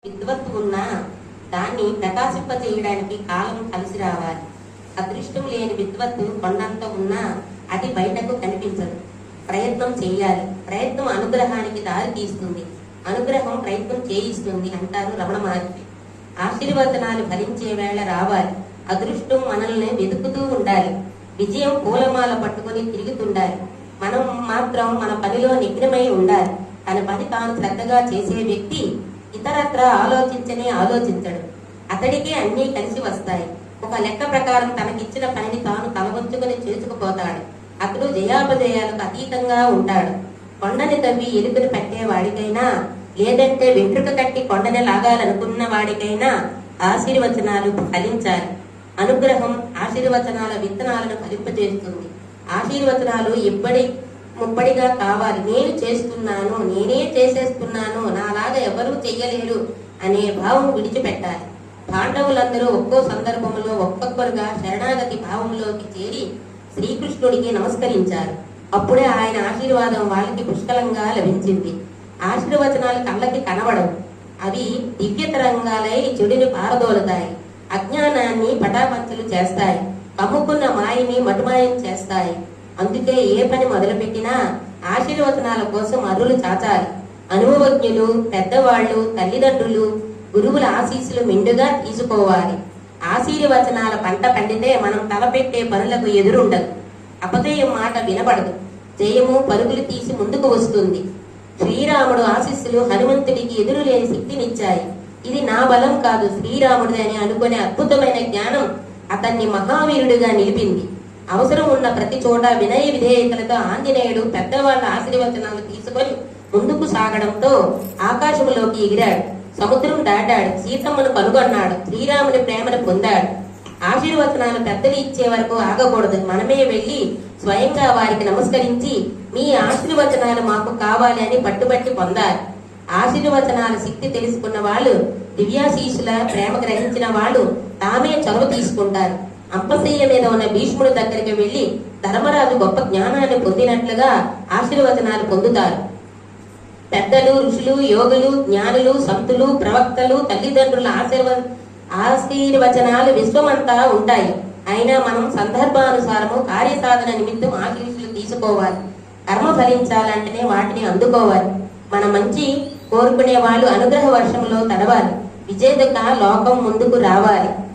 విద్వత్తు ఉన్నా దాన్ని ప్రకాశింపజేయడానికి కాలం కలిసి రావాలి. అదృష్టం లేని విద్వత్తు కొండంత ఉన్నా అది బయటకు కనిపించదు. ప్రయత్నం చేయాలి. ప్రయత్నం అనుగ్రహానికి దారి తీస్తుంది. అనుగ్రహం ప్రయత్నం చేయిస్తుంది అంటారు రమణ మహర్షి. ఆశీర్వచనాలు ఫలించే వేళ రావాలి. అదృష్టం మనల్ని వెతుకుతూ ఉండాలి. విజయం పూలమాల పట్టుకుని తిరుగుతుండాలి. మనం మాత్రం మన పనిలో నిగ్నమై ఉండాలి. తన పని తాను శ్రద్ధగా చేసే వ్యక్తి ఇతరత్ర ఆలోచించడు. అతడికి అన్నీ కలిసి వస్తాయి. ఒక లెక్క ప్రకారం తనకిచ్చిన పనిని తాను తలవంచుకుని చేసుకుపోతాడు. అతడు జయాపజయాలకు అతీతంగా ఉంటాడు. కొండని తవ్వి ఎలుకను పెట్టేవాడికైనా, లేదంటే వెంట్రుక కట్టి కొండని లాగాలనుకున్న వాడికైనా ఆశీర్వచనాలు ఫలించాలి. అనుగ్రహం ఆశీర్వచనాల విత్తనాలను ఫలింపజేస్తుంది. ఆశీర్వచనాలు ముప్పడిగా కావాలి. నేను చేస్తున్నాను, నేనే చేసేస్తున్నాను, నాలాగా ఎవరూ చెయ్యలేరు అనే భావం విడిచిపెట్టాలి. పాండవులందరూ ఒక్కో సందర్భంలో ఒక్కొక్కరుగా శరణాగతి భావంలోకి చేరి శ్రీకృష్ణుడికి నమస్కరించారు. అప్పుడే ఆయన ఆశీర్వాదం వాళ్ళకి పుష్కలంగా లభించింది. ఆశీర్వచనాలు కళ్ళకి కనబడవు. అవి దివ్యతరంగాలై చెడుని పారదోలుతాయి. అజ్ఞానాన్ని పటాపంచలు చేస్తాయి. కమ్ముకున్న మాయని మటుమాయం చేస్తాయి. అందుకే ఏ పని మొదలుపెట్టినా ఆశీర్వచనాల కోసం అరులు చాచాలి. అనుభవజ్ఞులు, పెద్దవాళ్లు, తల్లిదండ్రులు, గురువుల ఆశీస్సులు మెండుగా తీసుకోవాలి. ఆశీర్వచనాల పంట పండితే మనం తలపెట్టే పనులకు ఎదురుండదు. అపజయం మాట వినపడదు. జయము పరుగులు తీసి ముందుకు వస్తుంది. శ్రీరాముడు ఆశీస్సులు హనుమంతుడికి ఎదురులేని శక్తినిచ్చాయి. ఇది నా బలం కాదు, శ్రీరాముడిది అని అనుకునే అద్భుతమైన జ్ఞానం అతన్ని మహావీరుడిగా నిలిపింది. అవసరం ఉన్న ప్రతి చోట వినయ విధేయతలతో ఆంజనేయుడు పెద్దవాళ్ల ఆశీర్వచనాలు తీసుకొని ముందుకు సాగడంతో ఆకాశంలోకి ఎగిరాడు. సముద్రం దాటాడు. సీతమ్మను కనుగొన్నాడు. శ్రీరాముని ప్రేమను పొందాడు. ఆశీర్వచనాలు పెద్దలు ఇచ్చే వరకు ఆగకూడదు. మనమే వెళ్లి స్వయంగా వారికి నమస్కరించి మీ ఆశీర్వచనాలు మాకు కావాలి అని పట్టుబట్టి పొందాలి. ఆశీర్వచనాల శక్తి తెలుసుకున్న వాళ్ళు, దివ్యాశీషుల ప్రేమ గ్రహించిన వాళ్ళు తామే చొరవ తీసుకుంటారు. అంపశయ్య మీద ఉన్న భీష్ముడి దగ్గరికి వెళ్లి ధర్మరాజు గొప్ప జ్ఞానాన్ని పొందినట్లుగా ఆశీర్వచనాలు పొందుతారు. పెద్దలు, ఋషులు, యోగులు, జ్ఞానులు, సంతులు, ప్రవక్తలు, తల్లిదండ్రుల ఆశీర్వచనాలు విశ్వమంతా ఉంటాయి. అయినా మనం సందర్భానుసారము కార్యసాధన నిమిత్తం ఆశీస్సులు తీసుకోవాలి. కర్మ ఫలించాలంటేనే వాటిని అందుకోవాలి. మన మంచి కోరుకునే వాళ్ళు అనుగ్రహ వర్షంలో తడవాలి. విజేతగా లోకం ముందుకు రావాలి.